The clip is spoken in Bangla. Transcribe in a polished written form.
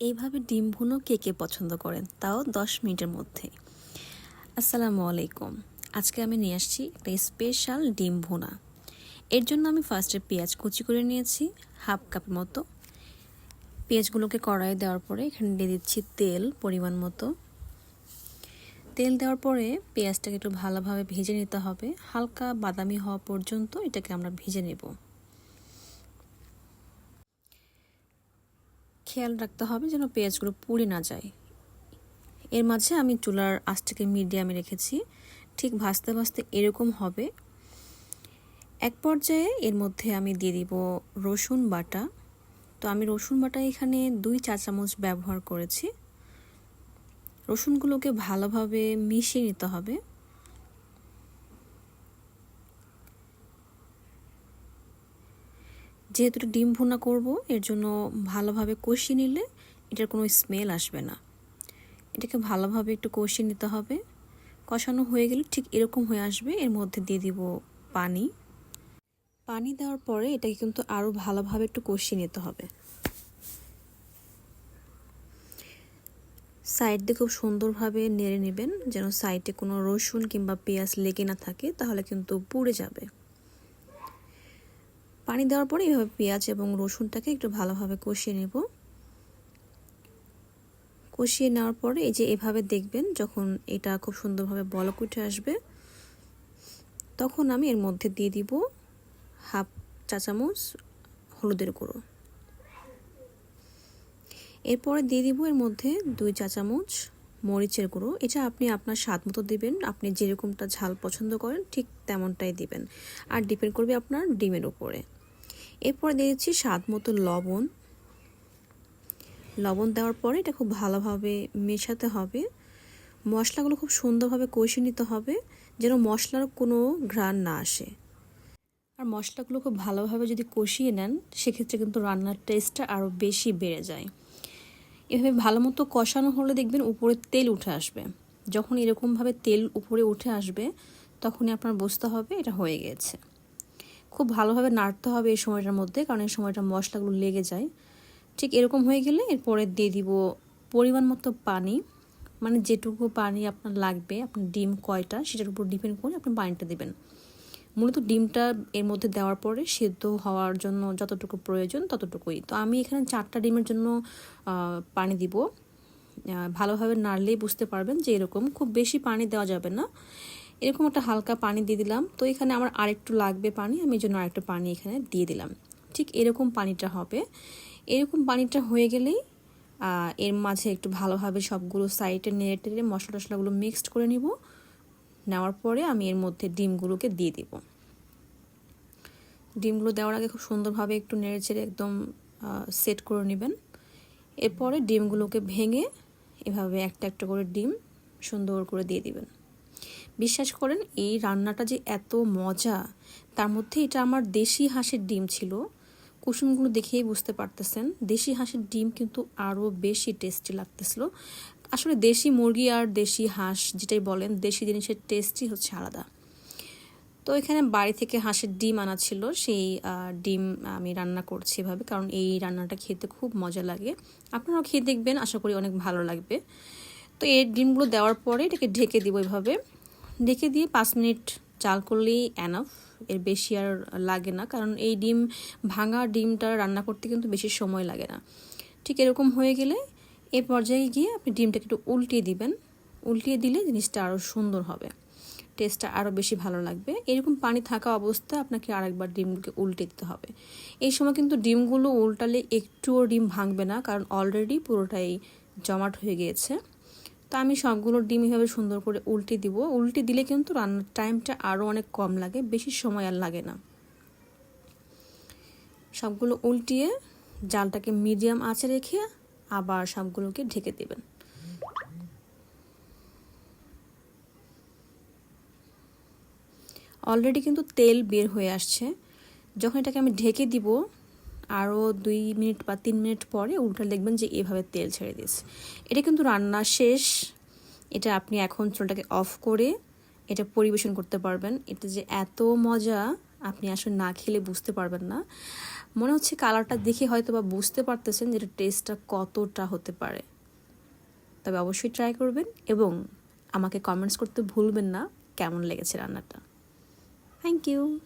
এইভাবে ডিম ভুনো কে কে পছন্দ করেন, তাও 10 মিনিটের মধ্যে। আসসালামু আলাইকুম। আজকে আমি নিয়ে আসছি একটা স্পেশাল ডিম ভুনা। এর জন্য আমি ফার্স্টে পেঁয়াজ কুচি করে নিয়েছি হাফ কাপের মতো। পেঁয়াজগুলোকে কড়াইয়ে দেওয়ার পরে এখানে দিয়ে দিচ্ছি তেল পরিমাণ মতো। তেল দেওয়ার পরে পেঁয়াজটাকে একটু ভালোভাবে ভেজে নিতে হবে, হালকা বাদামি হওয়া পর্যন্ত এটাকে আমরা ভেজে নেব। খেয়াল রাখতে হবে যেন পেঁয়াজগুলো পুড়ে না যায়। এর মাঝে আমি চুলার আঁচটাকে মিডিয়ামে রেখেছি। ঠিক ভাজতে ভাজতে এরকম হবে। এক পর্যায়ে এর মধ্যে আমি দিয়ে দিব রসুন বাটা। তো আমি রসুন বাটা এখানে 2 চা চামচ ব্যবহার করেছি। রসুনগুলোকে ভালোভাবে মিশিয়ে নিতে হবে। যেহেতু ডিম ভুনা করব, এর জন্য ভালোভাবে কষিয়ে নিলে এটার কোনো স্মেল আসবে না। এটাকে ভালোভাবে একটু কষিয়ে নিতে হবে। কষানো হয়ে গেলে ঠিক এরকম হয়ে আসবে। এর মধ্যে দিয়ে দিব পানি। পানি দেওয়ার পরে এটাকে কিন্তু আরও ভালোভাবে একটু কষিয়ে নিতে হবে। সাইড দিয়ে খুব সুন্দরভাবে নেড়ে নেবেন, যেন সাইডে কোনো রসুন কিংবা পেঁয়াজ লেগে না থাকে, তাহলে কিন্তু পুড়ে যাবে। পানি দেওয়ার পরে এভাবে পেঁয়াজ এবং রসুনটাকে একটু ভালোভাবে কষিয়ে নেব। কষিয়ে নেওয়ার পরে এই যে এভাবে দেখবেন, যখন এটা খুব সুন্দরভাবে বলক উঠে আসবে, তখন আমি এর মধ্যে দিয়ে দিব হাফ চা চামচ হলুদের গুঁড়ো। এরপরে দিয়ে দিব এর মধ্যে 2 চা চামচ মরিচের গুঁড়ো। এটা আপনি আপনার স্বাদ মতো দিবেন। আপনি যেরকমটা ঝাল পছন্দ করেন ঠিক তেমনটাই দিবেন, আর ডিপেন্ড করবে আপনার ডিমের উপরে। এরপরে দিয়ে দিচ্ছি স্বাদ মতো লবণ। লবণ দেওয়ার পরে এটা খুব ভালোভাবে মেশাতে হবে। মশলাগুলো খুব সুন্দরভাবে কষিয়ে নিতে হবে, যেন মশলার কোনো ঘ্রাণ না আসে। আর মশলাগুলো খুব ভালোভাবে যদি কষিয়ে নেন, সেক্ষেত্রে কিন্তু রান্নার টেস্টটা আরও বেশি বেড়ে যায়। এভাবে ভালো মতো কষানো হলে দেখবেন উপরে তেল উঠে আসবে। যখন এরকমভাবে তেল উপরে উঠে আসবে, তখনই আপনার বুঝতে হবে এটা হয়ে গেছে। খুব ভালোভাবে নাড়তে হবে এই সময়টার মধ্যে, কারণ এই সময়টা মশলাগুলো লেগে যায়। ঠিক এরকম হয়ে গেলে এরপরে দিয়ে দিব পরিমাণ মতো পানি। মানে যেটুকু পানি আপনার লাগবে, আপনার ডিম কয়টা সেটার উপর ডিপেন্ড করে আপনি পানিটা দেবেন। মূলত ডিমটা এর মধ্যে দেওয়ার পরে সেদ্ধ হওয়ার জন্য যতটুকু প্রয়োজন ততটুকুই। তো আমি এখানে 4টা ডিমের জন্য পানি দিব। ভালোভাবে নাড়লেই বুঝতে পারবেন যে এরকম, খুব বেশি পানি দেওয়া যাবে না। এরকম একটা হালকা পানি দিয়ে দিলাম। তো এখানে আমার আরেকটু লাগবে পানি, আমি এই জন্য আরেকটু পানি এখানে দিয়ে দিলাম। ঠিক এরকম পানিটা হবে। এরকম পানিটা হয়ে গেলেই এর মাঝে একটু ভালোভাবে সবগুলো সাইডে নেড়ে টেড়ে মশলা টশলাগুলো মিক্সড করে নিব। নেওয়ার পরে আমি এর মধ্যে ডিমগুলোকে দিয়ে দিব। ডিমগুলো দেওয়ার আগে খুব সুন্দরভাবে একটু নেড়ে চেড়ে একদম সেট করে নেবেন। এরপরে ডিমগুলোকে ভেঙে এভাবে একটা একটা করে ডিম সুন্দর করে দিয়ে দিবেন। বিশ্বাস করেন, এই রান্নাটা যে এত মজা, তার মধ্যে এটা আমার দেশি হাঁসের ডিম ছিল। কুসুমগুলো দেখেই বুঝতে পারতেছেন, দেশি হাঁসের ডিম কিন্তু আরও বেশি টেস্টি লাগতেছিল। আসলে দেশি মুরগি আর দেশি হাঁস যেটাই বলেন, দেশি জিনিসের টেস্টই হচ্ছে আলাদা। তো এখানে বাড়ি থেকে হাঁসের ডিম আনা ছিল, সেই ডিম আমি রান্না করছি এভাবে, কারণ এই রান্নাটা খেতে খুব মজা লাগে। আপনারাও খেয়ে দেখবেন, আশা করি অনেক ভালো লাগবে। তো এই ডিমগুলো দেওয়ার পরে এটাকে ঢেকে দিব। এভাবে ঢেকে দিয়ে 5 মিনিট জাল করলেই এনাফ, এর বেশি আর লাগে না, কারণ এই ডিম ভাঙা ডিমটা রান্না করতে কিন্তু বেশি সময় লাগে না। ঠিক এরকম হয়ে গেলে এই পর্যায়ে গিয়ে আপনি ডিমটাকে একটু উল্টিয়ে দিবেন। উল্টিয়ে দিলে জিনিসটা আরও সুন্দর হবে, টেস্টটা আরও বেশি ভালো লাগবে। এরকম পানি থাকা অবস্থায় আপনাকে আরেকবার ডিমগুলোকে উল্টে দিতে হবে। এই সময় কিন্তু ডিমগুলো উল্টালে একটুও ডিম ভাঙবে না, কারণ অলরেডি পুরোটাই জমাট হয়ে গিয়েছে। তো আমি সবগুলো ডিম এভাবে সুন্দর করে উল্টে দিব। উল্টে দিলে কিন্তু রান্নার টাইমটা আরও অনেক কম লাগে, বেশি সময় আর লাগে না। সবগুলো উল্টিয়ে জালটাকে মিডিয়াম আঁচে রেখে আবার সবগুলোকে ঢেকে দেবেন। অলরেডি কিন্তু তেল বের হয়ে আসছে। যখন এটাকে আমি ঢেকে দিব, আরও 2 মিনিট বা 3 মিনিট পরে উল্টা দেখবেন যে এভাবে তেল ছেড়ে দিয়েছে। এটা কিন্তু রান্না শেষ। এটা আপনি এখন চুলাটাকে অফ করে এটা পরিবেশন করতে পারবেন। এটা যে এত মজা আপনি আসলে না খেলে বুঝতে পারবেন না। মনে হচ্ছে কালারটা দেখে হয়তো বা বুঝতে পারতেছেন যে টেস্টটা কতটা হতে পারে। তবে অবশ্যই ট্রাই করবেন এবং আমাকে কমেন্টস করতে ভুলবেন না কেমন লেগেছে রান্নাটা। Thank you.